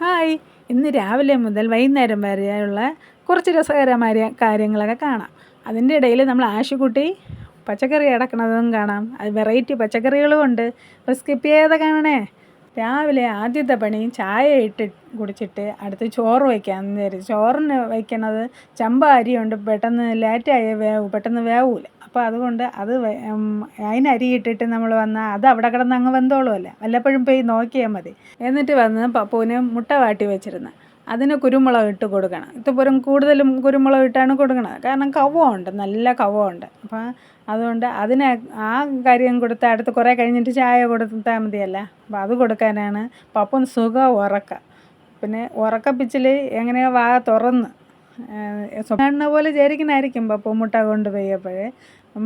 Hi, ഇന്ന് രാവിലെ മുതൽ വൈകുന്നേരം വരെയുള്ള കുറച്ച് രസകരമായ കാര്യങ്ങളൊക്കെ കാണാം. അതിൻ്റെ ഇടയിൽ നമ്മൾ ആശുകുട്ടി പച്ചക്കറി അടക്കണതും കാണാം. അത് വെറൈറ്റി പച്ചക്കറികളും ഉണ്ട്. അപ്പോൾ സ്കിപ്പ് ചെയ്യാതെ കാണണേ. രാവിലെ ആദ്യത്തെ പണി ചായ ഇട്ട് കുടിച്ചിട്ട് അടുത്ത് ചോറ് വയ്ക്കാമെന്ന് വിചാരിച്ചു. ചോറിന് വയ്ക്കണത് ചമ്പ അരിയുണ്ട്, പെട്ടെന്ന് ലേറ്റായി പെട്ടെന്ന് വേവൂല. അപ്പോൾ അതുകൊണ്ട് അതിന് അരി ഇട്ടിട്ട് നമ്മൾ വന്നാൽ അത് അവിടെ കിടന്ന് അങ്ങ് വെന്തോളുമല്ല. വല്ലപ്പോഴും പോയി നോക്കിയാൽ മതി. എന്നിട്ട് വന്ന് പപ്പുവിന് മുട്ട വാട്ടി വെച്ചിരുന്നത്, അതിന് കുരുമുളക് ഇട്ട് കൊടുക്കണം. ഇതുപോലും കൂടുതലും കുരുമുളക് ഇട്ടാണ് കൊടുക്കണത്. കാരണം കവമുണ്ട്, നല്ല കവമുണ്ട്. അപ്പോൾ അതുകൊണ്ട് അതിന് ആ കാര്യം കൊടുത്താൽ അടുത്ത് കുറേ കഴിഞ്ഞിട്ട് ചായ കൊടുത്താൽ മതിയല്ല. അപ്പോൾ അത് കൊടുക്കാനാണ്. പപ്പും സുഖം ഉറക്കം. പിന്നെ ഉറക്കപ്പിച്ചിൽ എങ്ങനെയോ വാ തുറന്ന് സ്വപ്ന പോലെ വിചാരിക്കണായിരിക്കും പപ്പു മുട്ട കൊണ്ടുപോയപ്പോഴേ.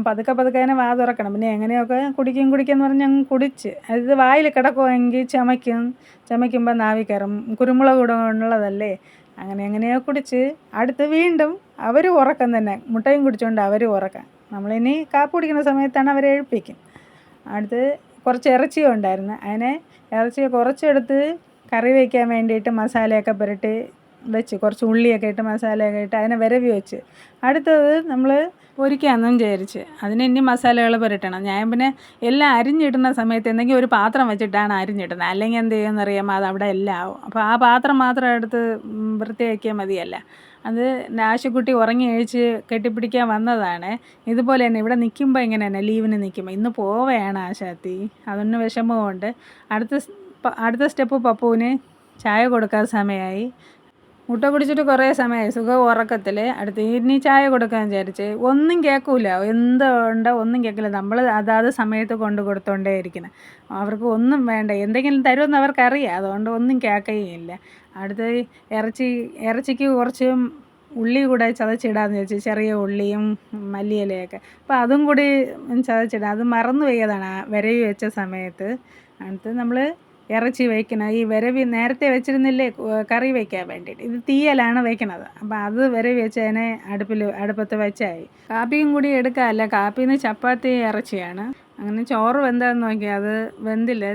പതുക്കെ അതിനെ വാ തുറക്കണം. പിന്നെ എങ്ങനെയൊക്കെ കുടിക്കുമെന്ന് പറഞ്ഞ് അങ്ങ് കുടിച്ച് അത് വായിൽ കിടക്കുമെങ്കിൽ ചമയ്ക്കുമ്പോൾ നാവി കയറും. കുരുമുളക് കൂടെ ഉള്ളതല്ലേ. എങ്ങനെയോ കുടിച്ച് അടുത്ത് വീണ്ടും അവർ ഉറക്കം തന്നെ, മുട്ടയും കുടിച്ചുകൊണ്ട് അവർ ഉറക്കം. നമ്മളിനി കാപ്പി കുടിക്കുന്ന സമയത്താണ് അവരെ എഴുപ്പിക്കും. അടുത്ത് കുറച്ച് ഇറച്ചിയും ഉണ്ടായിരുന്നു. ഇറച്ചി കുറച്ചെടുത്ത് കറി വയ്ക്കാൻ വേണ്ടിയിട്ട് മസാലയൊക്കെ പുരട്ടി വെച്ച്, കുറച്ച് ഉള്ളിയൊക്കെ ഇട്ട് മസാലയൊക്കെ ഇട്ട് അതിനെ വിരവി വെച്ച്. അടുത്തത് നമ്മൾ പൊരിക്കാമെന്നും വിചാരിച്ച് അതിന് ഇനി മസാലകൾ പുരട്ടണം. ഞാൻ പിന്നെ എല്ലാം അരിഞ്ഞിടുന്ന സമയത്ത് എന്തെങ്കിലും ഒരു പാത്രം വെച്ചിട്ടാണ് അരിഞ്ഞിടുന്നത്. അല്ലെങ്കിൽ എന്ത് ചെയ്യുമെന്നറിയാമോ, അത് അവിടെ എല്ലാം ആവും. അപ്പോൾ ആ പാത്രം മാത്രം എടുത്ത് വൃത്തിയാക്കിയാൽ മതിയല്ല. അത് ആശുക്കുട്ടി ഉറങ്ങി എഴുച്ച് കെട്ടിപ്പിടിക്കാൻ വന്നതാണ്. ഇതുപോലെ തന്നെ ഇവിടെ നിൽക്കുമ്പോൾ ഇങ്ങനെ തന്നെ ലീവിന് നിൽക്കുമ്പോൾ. ഇന്ന് പോവുകയാണ് ആശാത്തി, അതൊന്ന് വിഷമമുണ്ട്. അടുത്ത സ്റ്റെപ്പ് പപ്പുവിന് ചായ കൊടുക്കാൻ സമയമായി. മുട്ട കുടിച്ചിട്ട് കുറേ സമയമായി, സുഖം ഉറക്കത്തിൽ. അടുത്ത് ഇനി ചായ കൊടുക്കാൻ വിചാരിച്ച് ഒന്നും കേൾക്കില്ല. എന്തുണ്ടോ ഒന്നും കേൾക്കില്ല. നമ്മൾ അതാത് സമയത്ത് കൊണ്ട് കൊടുത്തോണ്ടേ ഇരിക്കണം. അവർക്ക് ഒന്നും വേണ്ട, എന്തെങ്കിലും തരുമെന്ന് അവർക്കറിയാം. അതുകൊണ്ട് ഒന്നും കേൾക്കുകയില്ല. അടുത്ത് ഇറച്ചിക്ക് കുറച്ച് ഉള്ളി കൂടെ ചതച്ചിടാമെന്ന് വെച്ച്, ചെറിയ ഉള്ളിയും മല്ലിയിലയൊക്കെ. അപ്പോൾ അതും കൂടി ചതച്ചിടാം. അത് മറന്നു പോയതാണ് വിരവി വെച്ച സമയത്ത്. അടുത്ത് നമ്മൾ ഇറച്ചി വയ്ക്കണം. ഈ വിരവി നേരത്തെ വെച്ചിരുന്നില്ലേ കറി വയ്ക്കാൻ വേണ്ടിയിട്ട്, ഇത് തീയലാണ് വയ്ക്കണത്. അപ്പോൾ അത് വിരവി വെച്ചതിനെ അടുപ്പത്ത് വെച്ചായി. കാപ്പിയും കൂടി എടുക്കാമല്ല, കാപ്പിന്ന് ചപ്പാത്തി ഇറച്ചിയാണ്. അങ്ങനെ ചോറ് വെന്താന്ന് നോക്കി, അത് വെന്തില്ല.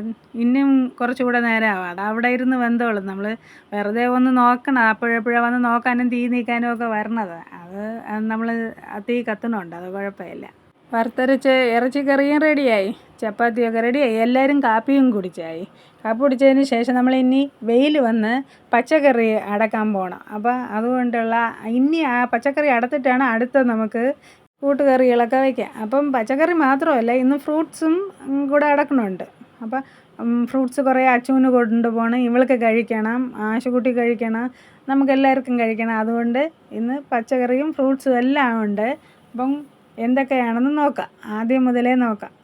ഇനിയും കുറച്ചുകൂടെ നേരം ആവാം. അവിടെ ഇരുന്ന് വെന്തോളും. നമ്മൾ വെറുതെ ഒന്ന് നോക്കണം. അപ്പോഴെപ്പോഴാണ് വന്ന് നോക്കാനും തീ നീക്കാനും ഒക്കെ വരണത്. അത് നമ്മൾ തീ കത്തുന്നുണ്ട്, അത് കുഴപ്പമില്ല. വറുത്തരച്ച് ഇറച്ചിക്കറിയും റെഡിയായി, ചപ്പാത്തിയൊക്കെ റെഡിയായി. എല്ലാവരും കാപ്പിയും കുടിച്ചായി. കാപ്പി കുടിച്ചതിന് ശേഷം നമ്മൾ ഇനി വെയിൽ വന്ന് പച്ചക്കറി അടക്കാൻ പോകണം. അപ്പോൾ അതുകൊണ്ടുള്ള ഇനി ആ പച്ചക്കറി അടത്തിട്ടാണ് അടുത്ത നമുക്ക് കൂട്ടുകറികളൊക്കെ വയ്ക്കാം. അപ്പം പച്ചക്കറി മാത്രമല്ല, ഇന്ന് ഫ്രൂട്ട്സും കൂടെ അടക്കണുണ്ട്. അപ്പം ഫ്രൂട്ട്സ് കുറേ അച്ചുവിന് കൊണ്ടുപോകണം, ഇവൾക്ക് കഴിക്കണം, ആശുകുട്ടി കഴിക്കണം, നമുക്കെല്ലാവർക്കും കഴിക്കണം. അതുകൊണ്ട് ഇന്ന് പച്ചക്കറിയും ഫ്രൂട്ട്സും എല്ലാം ഉണ്ട്. അപ്പം എന്തൊക്കെയാണെന്ന് നോക്കാം. ആദ്യം മുതലേ നോക്കാം.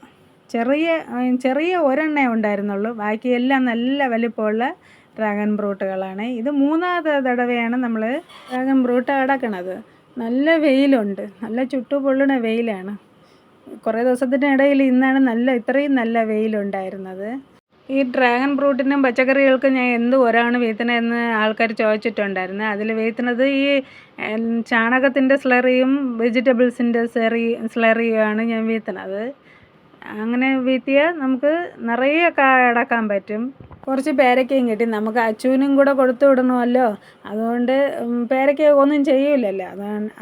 ചെറിയ ഒരെണ്ണേ ഉണ്ടായിരുന്നുള്ളൂ. ബാക്കിയെല്ലാം നല്ല വലിപ്പമുള്ള ഡ്രാഗൺ ഫ്രൂട്ടുകളാണ്. ഇത് 3ാമത്തെ തടവയാണ് നമ്മൾ ഡ്രാഗൺ ഫ്രൂട്ട് അടക്കണത്. നല്ല വെയിലുണ്ട്, നല്ല ചുട്ടുപൊള്ളണ വെയിലാണ്. കുറേ ദിവസത്തിനിടയിൽ ഇന്നാണ് ഇത്രയും നല്ല വെയിലുണ്ടായിരുന്നത്. ഈ ഡ്രാഗൺ ഫ്രൂട്ടിനും പച്ചക്കറികൾക്കും ഞാൻ എന്ത് ഒരാണ് വീത്തണമെന്ന് ആൾക്കാർ ചോദിച്ചിട്ടുണ്ടായിരുന്നു. അതിൽ വീത്തുന്നത് ഈ ചാണകത്തിൻ്റെ സ്ലറിയും വെജിറ്റബിൾസിൻ്റെ സ്ലറിയുമാണ് ഞാൻ വീത്തണത്. അങ്ങനെ വീത്തിയാൽ നമുക്ക് നിറയെ അടക്കാൻ പറ്റും. കുറച്ച് പേരക്കയും കിട്ടി. നമുക്ക് അച്ചുവിനും കൂടെ കൊടുത്തു വിടണമല്ലോ. അതുകൊണ്ട് പേരക്ക ഒന്നും ചെയ്യൂലല്ലോ.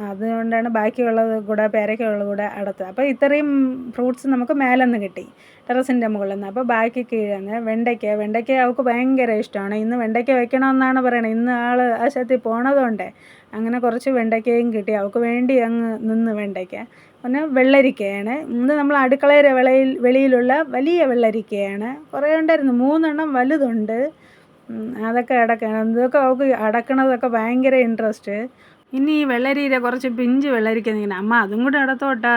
അതുകൊണ്ടാണ് ബാക്കിയുള്ളത് കൂടെ പേരക്കയുള്ളത് കൂടെ അടത്തത്. അപ്പോൾ ഇത്രയും ഫ്രൂട്ട്സ് നമുക്ക് മേലെന്ന് കിട്ടി, ടെറസിൻ്റെ മുകളിൽ നിന്ന്. അപ്പോൾ ബാക്കി കീഴന്ന് വെണ്ടയ്ക്ക അവൾക്ക് ഭയങ്കര ഇഷ്ടമാണ്. ഇന്ന് വെണ്ടയ്ക്ക വെക്കണമെന്നാണ് പറയണത്. ഇന്ന് ആശുപത്രി പോണതുകൊണ്ട് അങ്ങനെ കുറച്ച് വെണ്ടയ്ക്കയും കിട്ടി. അവൾക്ക് വേണ്ടി അങ്ങ് നിന്ന് വെണ്ടയ്ക്ക. പിന്നെ വെള്ളരിക്കയാണ്. ഇന്ന് നമ്മൾ അടുക്കളയുടെ വെളിയിലുള്ള വലിയ വെള്ളരിക്കയാണ്. കുറേ ഉണ്ടായിരുന്നു, 3 എണ്ണം വലുതുണ്ട്. അതൊക്കെ അടക്കണം. ഇതൊക്കെ അവൾക്ക് അടക്കണതൊക്കെ ഭയങ്കര ഇൻട്രസ്റ്റ്. ഇനി ഈ വെള്ളരിയിലെ കുറച്ച് പിഞ്ച് വെള്ളരിക്ക നിൽക്കണം. അമ്മ അതും കൂടെ അടത്തോട്ടാ,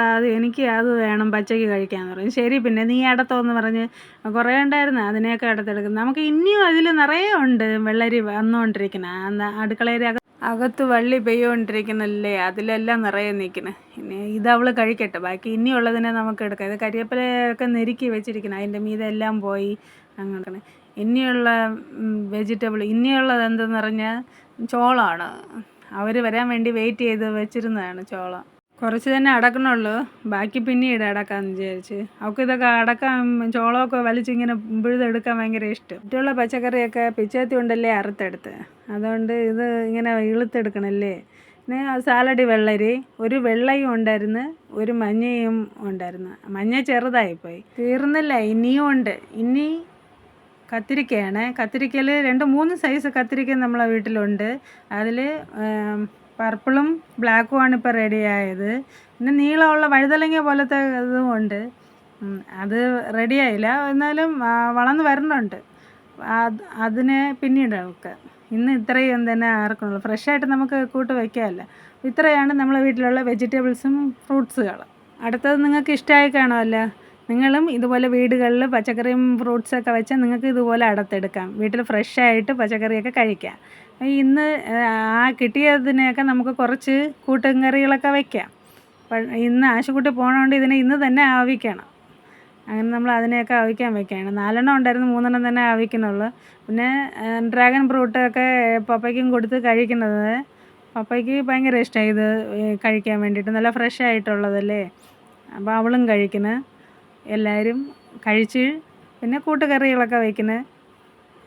അത് വേണം പച്ചയ്ക്ക് കഴിക്കാമെന്ന് പറഞ്ഞു. ശരി, പിന്നെ നീ അടത്തോന്ന് പറഞ്ഞ് കുറേ ഉണ്ടായിരുന്നു, അതിനെയൊക്കെ അടത്തെടുക്കും. നമുക്ക് ഇനിയും അതിൽ നിറയെ ഉണ്ട് വെള്ളരി വന്നുകൊണ്ടിരിക്കണം. അടുക്കളയുടെ അകത്ത് വള്ളി പെയ്തുകൊണ്ടിരിക്കുന്നല്ലേ, അതിലെല്ലാം നിറയെ നിൽക്കണം. ഇനി ഇതവൾ കഴിക്കട്ടെ, ബാക്കി ഇനിയുള്ളതിനെ നമുക്ക് എടുക്കാം. ഇത് കരിവേപ്പിലയൊക്കെ നെരുക്കി വെച്ചിരിക്കണം, അതിൻ്റെ മീതെല്ലാം പോയി അങ്ങനെ. ഇനിയുള്ള ഇനിയുള്ളത് എന്തെന്ന് പറഞ്ഞാൽ ചോളമാണ്. അവർ വരാൻ വേണ്ടി വെയിറ്റ് ചെയ്ത് വെച്ചിരുന്നതാണ് ചോളം. കുറച്ച് തന്നെ അടക്കണുള്ളൂ, ബാക്കി പിന്നീട് അടക്കാമെന്ന് വിചാരിച്ച്. അവൾക്ക് ഇതൊക്കെ അടക്കാൻ ചോളമൊക്കെ വലിച്ചിങ്ങനെ പിഴുതെടുക്കാൻ ഭയങ്കര ഇഷ്ടം. മറ്റുള്ള പച്ചക്കറിയൊക്കെ പിച്ചേത്തി കൊണ്ടല്ലേ അറുത്തെടുത്ത്, അതുകൊണ്ട് ഇത് ഇങ്ങനെ ഇളുത്തെടുക്കണല്ലേ. പിന്നെ സാലഡ് വെള്ളരി, ഒരു വെള്ളയും ഉണ്ടായിരുന്നു, ഒരു മഞ്ഞയും ഉണ്ടായിരുന്നു. മഞ്ഞ ചെറുതായിപ്പോയി, തീർന്നില്ല, ഇനിയും ഉണ്ട്. ഇനി കത്തിരിക്കയാണ്. കത്തിരിക്കയിൽ 2-3 സൈസ് കത്തിരിക്ക നമ്മളെ വീട്ടിലുണ്ട്. അതിൽ പർപ്പിളും ബ്ലാക്കുമാണ് ഇപ്പോൾ റെഡിയായത്. പിന്നെ നീളമുള്ള വഴുതലങ്ങ പോലത്തെ ഇതും ഉണ്ട്. അത് റെഡിയായില്ല, എന്നാലും വളർന്ന് വരുന്നുണ്ട്. അതിനെ പിന്നീട് വെക്കാം. ഇന്ന് ഇത്രയും തന്നെ ആർക്കുള്ളൂ, ഫ്രഷായിട്ട് നമുക്ക് കൂട്ട് വയ്ക്കാമല്ലോ. ഇത്രയാണ് നമ്മളെ വീട്ടിലുള്ള വെജിറ്റബിൾസും ഫ്രൂട്ട്സുകളും. അടുത്തത് നിങ്ങൾക്ക് ഇഷ്ടമായി കാണുമല്ലോ. നിങ്ങളും ഇതുപോലെ വീടുകളിൽ പച്ചക്കറിയും ഫ്രൂട്ട്സൊക്കെ വെച്ചാൽ നിങ്ങൾക്ക് ഇതുപോലെ അടത്തെടുക്കാം. വീട്ടിൽ ഫ്രഷായിട്ട് പച്ചക്കറിയൊക്കെ കഴിക്കാം. ഇന്ന് കിട്ടിയതിനെയൊക്കെ നമുക്ക് കുറച്ച് കൂട്ടും കറികളൊക്കെ വയ്ക്കാം. ഇന്ന് ആശുപത്രി പോകണോണ്ട് ഇതിനെ ഇന്ന് തന്നെ ആവിക്കണം. അങ്ങനെ നമ്മൾ അതിനെയൊക്കെ ആവിക്കാൻ വയ്ക്കുകയാണ്. 4 ഉണ്ടായിരുന്നു, 3 തന്നെ ആവിക്കുന്നുള്ളൂ. പിന്നെ ഡ്രാഗൺ ഫ്രൂട്ടൊക്കെ പപ്പയ്ക്കും കൊടുത്ത് കഴിക്കുന്നത്. പപ്പയ്ക്ക് ഭയങ്കര ഇഷ്ടമായി ഇത് കഴിക്കാൻ വേണ്ടിയിട്ട്, നല്ല ഫ്രഷ് ആയിട്ടുള്ളതല്ലേ. അപ്പോൾ അവളും കഴിക്കുന്നു. എല്ലാവരും കഴിച്ച് പിന്നെ കൂട്ടുകറികളൊക്കെ വയ്ക്കുന്നത്.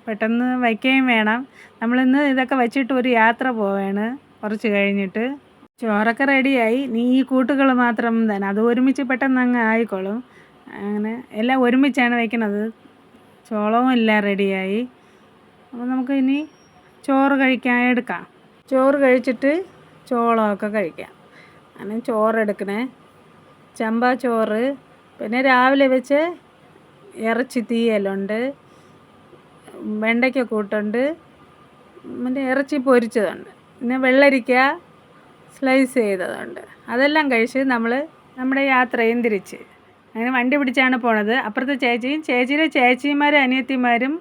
പെട്ടെന്ന് വയ്ക്കുകയും വേണം. നമ്മളിന്ന് ഇതൊക്കെ വെച്ചിട്ട് ഒരു യാത്ര പോവുകയാണ് കുറച്ച് കഴിഞ്ഞിട്ട്. ചോറൊക്കെ റെഡിയായി, നീ ഈ കൂട്ടുകൾ മാത്രം തന്നെ, അത് ഒരുമിച്ച് പെട്ടെന്ന് അങ്ങ് ആയിക്കോളും. അങ്ങനെ എല്ലാം ഒരുമിച്ചാണ് വയ്ക്കുന്നത്. ചോളവും എല്ലാം റെഡിയായി. അപ്പോൾ നമുക്ക് ഇനി ചോറ് കഴിക്കാൻ എടുക്കാം. ചോറ് കഴിച്ചിട്ട് ചോളമൊക്കെ കഴിക്കാം. അങ്ങനെ ചോറെടുക്കണേ, ചമ്പ ചോറ്. പിന്നെ രാവിലെ വെച്ച് ഇറച്ചി തീയലുണ്ട്, വെണ്ടയ്ക്ക കൂട്ടുണ്ട്, പിന്നെ ഇറച്ചി പൊരിച്ചതുണ്ട്, പിന്നെ വെള്ളരിക്ക സ്ലൈസ് ചെയ്തതുണ്ട്. അതെല്ലാം കഴിച്ച് നമ്മൾ നമ്മുടെ യാത്രയും തിരിച്ച് അങ്ങനെ വണ്ടി പിടിച്ചാണ് പോണത്. അപ്പുറത്തെ ചേച്ചിയുടെ ചേച്ചിമാരും അനിയത്തിമാരും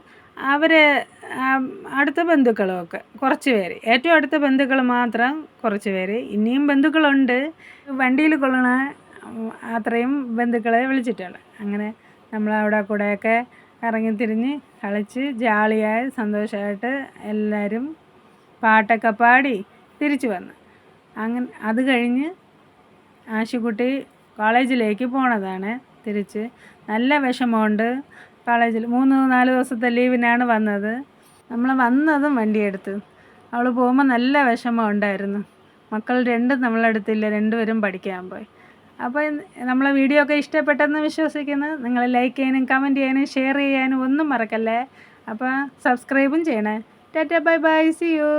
അവർ അടുത്ത ബന്ധുക്കളുമൊക്കെ കുറച്ച് പേര്, ഏറ്റവും അടുത്ത ബന്ധുക്കൾ മാത്രം കുറച്ച് പേര്. ഇനിയും ബന്ധുക്കളുണ്ട്, വണ്ടിയിൽ കൊള്ളണ അത്രയും ബന്ധുക്കളെ വിളിച്ചിട്ടുള്ളത്. അങ്ങനെ നമ്മളവിടെ കൂടെയൊക്കെ ഇറങ്ങി തിരിഞ്ഞ് കളിച്ച് ജാളിയായി സന്തോഷമായിട്ട് എല്ലാവരും പാട്ടൊക്കെ പാടി തിരിച്ചു വന്നു. അങ്ങനെ അത് കഴിഞ്ഞ് ആശുക്കുട്ടി കോളേജിലേക്ക് പോണതാണ് തിരിച്ച്. നല്ല വിഷമമുണ്ട്. കോളേജിൽ 3-4 ദിവസത്തെ ലീവിനാണ് വന്നത്. നമ്മൾ വന്നതും വണ്ടിയെടുത്ത്. അവൾ പോകുമ്പോൾ നല്ല വിഷമം ഉണ്ടായിരുന്നു. മക്കൾ രണ്ടും നമ്മളെടുത്തില്ല, 2 പേരും പഠിക്കാൻ പോയി. അപ്പോൾ നമ്മളെ വീഡിയോ ഒക്കെ ഇഷ്ടപ്പെട്ടെന്ന് വിശ്വസിക്കുന്നു. നിങ്ങൾ ലൈക്ക് ചെയ്യാനും കമൻറ്റ് ചെയ്യാനും ഷെയർ ചെയ്യാനും ഒന്നും മറക്കല്ലേ. അപ്പോൾ സബ്സ്ക്രൈബും ചെയ്യണേ. Tata bye bye, see U.